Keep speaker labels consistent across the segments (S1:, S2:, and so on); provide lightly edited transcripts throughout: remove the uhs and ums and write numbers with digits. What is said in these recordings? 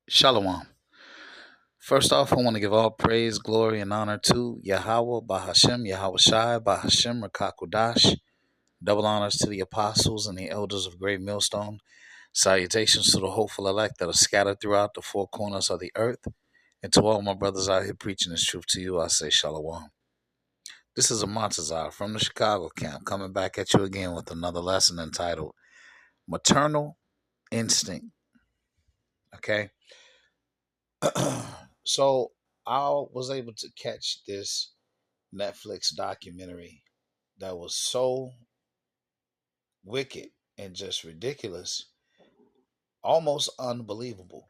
S1: Shalom. First off, I want to give all praise, glory, and honor to Yahweh, Bahashem, Yahweh Shai, Bahashem, Rakakudash. Double honors to the apostles and the elders of Great Millstone. Salutations to the hopeful elect that are scattered throughout the four corners of the earth. And to all my brothers out here preaching this truth to you, I say Shalom. This is a Montazar from the Chicago camp coming back at you again with another lesson entitled Maternal Instinct. Okay? So I was able to catch this Netflix documentary that was so wicked and just ridiculous, almost unbelievable.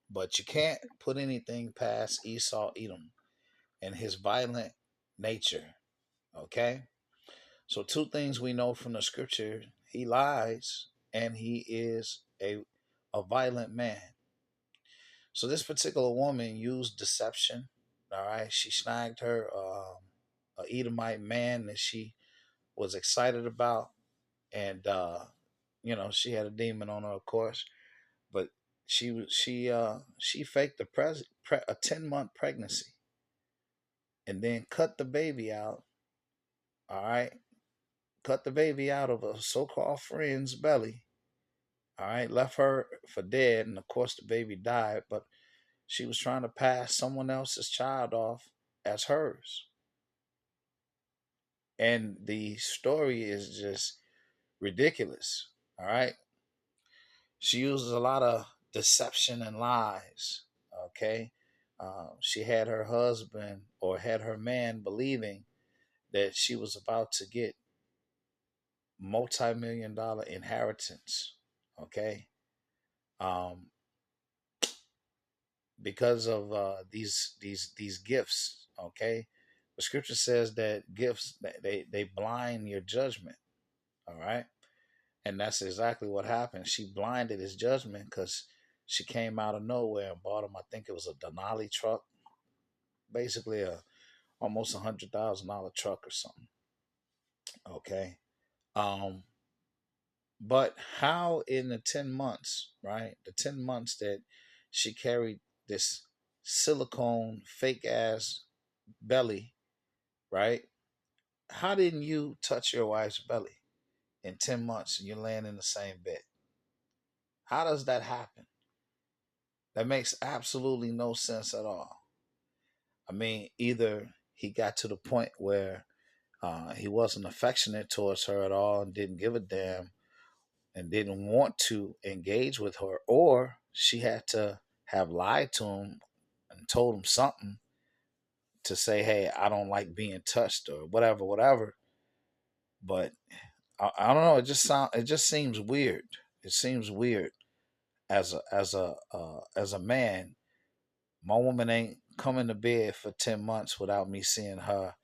S1: But you can't put anything past Esau Edom and his violent nature. Okay? So, two things we know from the scripture: he lies and he is a violent man. So, this particular woman used deception. All right? She snagged her a Edomite man that she was excited about, and she had a demon on her, of course, but she faked a 10-month pregnancy and then cut the baby out. All right, cut the baby out of a so-called friend's belly. All right, left her for dead, and of course the baby died, but she was trying to pass someone else's child off as hers. And the story is just ridiculous. All right, she uses a lot of deception and lies. Okay. She had her husband or had her man believing that she was about to get multi-million dollar inheritance. Okay. Um, because of these gifts. Okay. The scripture says that gifts they blind your judgment. All right. And that's exactly what happened. She blinded his judgment because she came out of nowhere and bought him, I think it was a Denali truck, basically a almost $100,000 truck or something. Okay. Um, but how in the 10 months, right? The 10 months that she carried this silicone fake ass belly, right? How didn't you touch your wife's belly in 10 months and you're laying in the same bed? How does that happen? That makes absolutely no sense at all. I mean, either he got to the point where he wasn't affectionate towards her at all and didn't give a damn and didn't want to engage with her, or she had to have lied to him and told him something to say, "Hey, I don't like being touched," or whatever, whatever. But I don't know. It just seems weird. It seems weird as a man. My woman ain't coming to bed for 10 months without me seeing her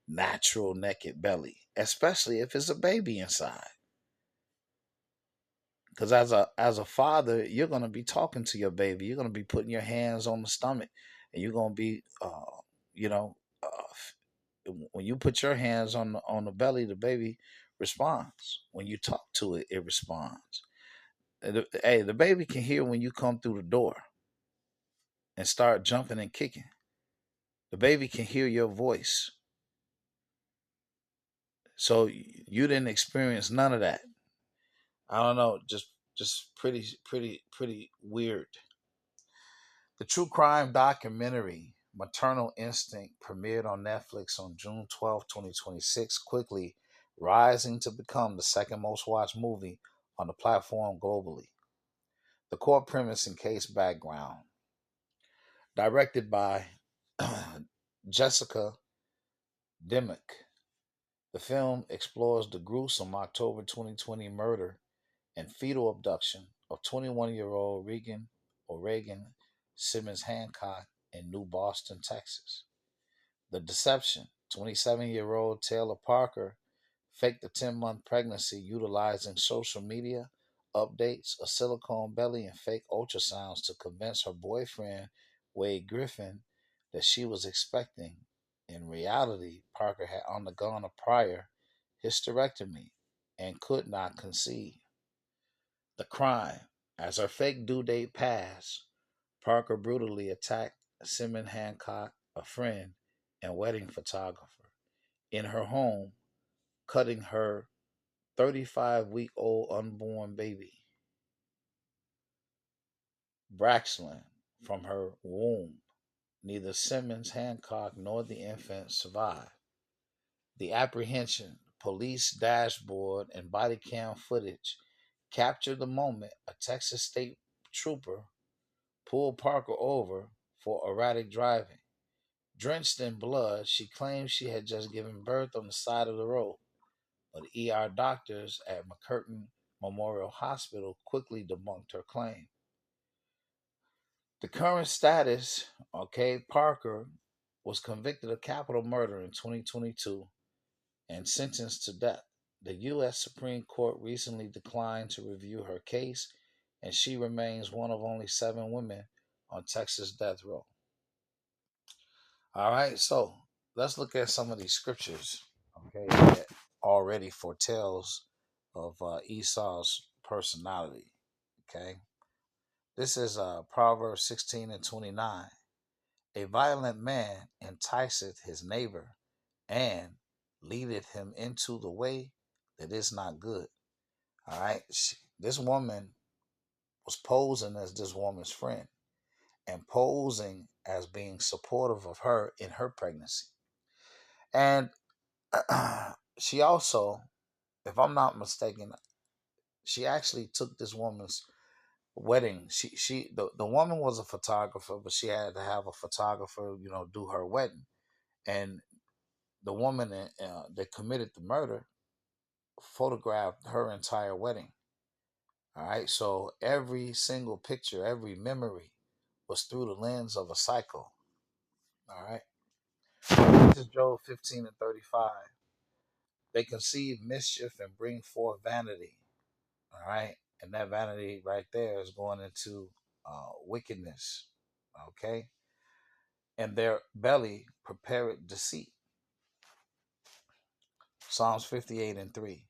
S1: natural naked belly, especially if it's a baby inside. Because as a father, you're gonna be talking to your baby. You're gonna be putting your hands on the stomach, and you're gonna be, you know, when you put your hands on the belly, the baby responds. When you talk to it, it responds. Hey, the baby can hear when you come through the door and start jumping and kicking. The baby can hear your voice. So you didn't experience none of that. I don't know, just pretty weird. The true crime documentary Maternal Instinct premiered on Netflix on June 12, 2026, quickly rising to become the second most watched movie on the platform globally. The core premise and case background. Directed by Jessica Dimmock, the film explores the gruesome October 2020 murder and fetal abduction of 21-year-old Reagan Simmons Hancock in New Boston, Texas. The deception: 27-year-old Taylor Parker faked a 10-month pregnancy utilizing social media updates, a silicone belly, and fake ultrasounds to convince her boyfriend, Wade Griffin, that she was expecting. In reality, Parker had undergone a prior hysterectomy and could not conceive. The crime: as her fake due date passed, Parker brutally attacked Simon Hancock, a friend and wedding photographer, in her home, cutting her 35-week-old unborn baby, Braxton, from her womb. Neither Simmons, Hancock, nor the infant survived. The apprehension, police dashboard, and body cam footage captured the moment a Texas state trooper pulled Parker over for erratic driving. Drenched in blood, she claimed she had just given birth on the side of the road, but ER doctors at McCurtain Memorial Hospital quickly debunked her claim. The current status, okay, Parker was convicted of capital murder in 2022 and sentenced to death. The U.S. Supreme Court recently declined to review her case, and she remains one of only 7 women on Texas death row. All right, so let's look at some of these scriptures, okay, that already foretells of Esau's personality. Okay, this is Proverbs 16:29. A violent man enticeth his neighbor, and leadeth him into the way that is not good. All right, this woman was posing as this woman's friend and posing as being supportive of her in her pregnancy. And she also, if I'm not mistaken, she actually took this woman's wedding. The woman was a photographer, but she had to have a photographer, do her wedding. And the woman that committed the murder photographed her entire wedding. All right, so every single picture, every memory was through the lens of a cycle. All right, this is Job 15:35. They conceive mischief and bring forth vanity. All right, and that vanity right there is going into wickedness. Okay, and their belly prepareth deceit. Psalms 58:3.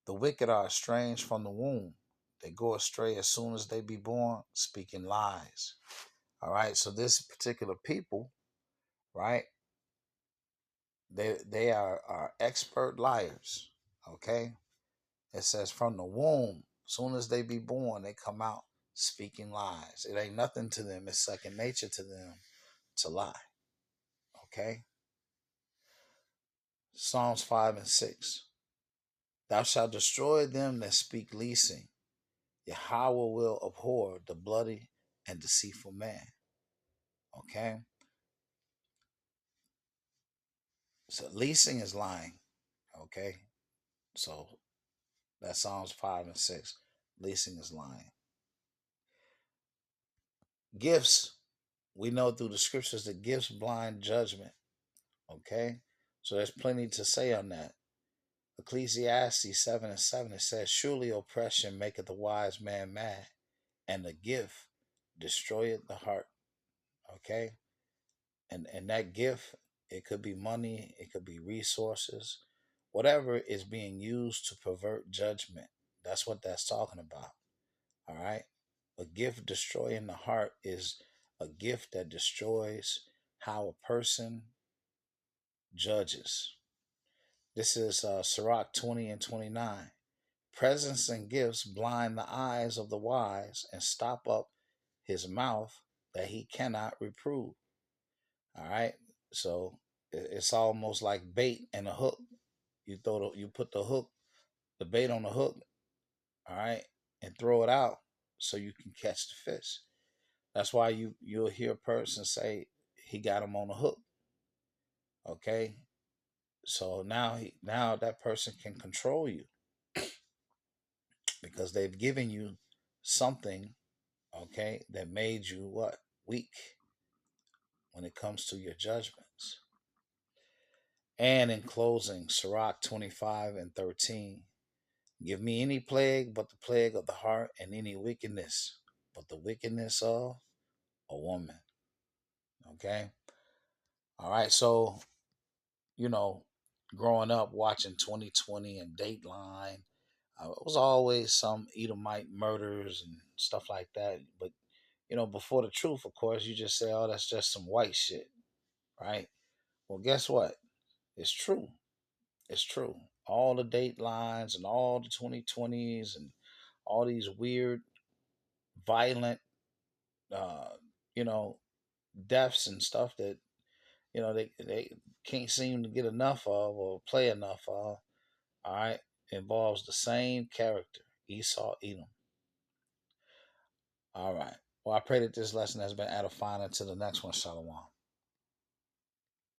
S1: The wicked are estranged from the womb. They go astray as soon as they be born, speaking lies. All right, so this particular people, right? They are expert liars. Okay, it says from the womb, soon as they be born, they come out speaking lies. It ain't nothing to them. It's second nature to them to lie. Okay, Psalms 5:6. Thou shalt destroy them that speak leasing. Yahweh will abhor the bloody and deceitful man. Okay, so leasing is lying. Okay, so that's Psalms 5:6. Leasing is lying. Gifts, we know through the scriptures that gifts blind judgment. Okay, so there's plenty to say on that. Ecclesiastes 7:7, it says, surely oppression maketh the wise man mad, and the gift destroyeth the heart. Okay, and that gift, it could be money, it could be resources, whatever is being used to pervert judgment. That's what that's talking about. All right, a gift destroying the heart is a gift that destroys how a person judges. This is Sirach 20:29. Presents and gifts blind the eyes of the wise and stop up his mouth that he cannot reprove. All right. So it's almost like bait and a hook. You put the hook, the bait on the hook, all right, and throw it out so you can catch the fish. That's why you'll hear a person say he got him on a hook. Okay. So now that person can control you because they've given you something, okay, that made you what? Weak when it comes to your judgments. And in closing, Sirach 25:13. Give me any plague but the plague of the heart, and any wickedness but the wickedness of a woman. Okay? All right. So, you know, growing up watching 2020 and Dateline, it was always some Edomite murders and stuff like that. But before the truth, of course, you just say, oh, that's just some white shit, right? Well, guess what? It's true. It's true. All the date lines and all the 2020s and all these weird, violent, uh, you know, deaths and stuff that, they can't seem to get enough of or play enough of, all right, involves the same character, Esau, Edom. All right. Well, I pray that this lesson has been edifying. Until the next one, Shalom.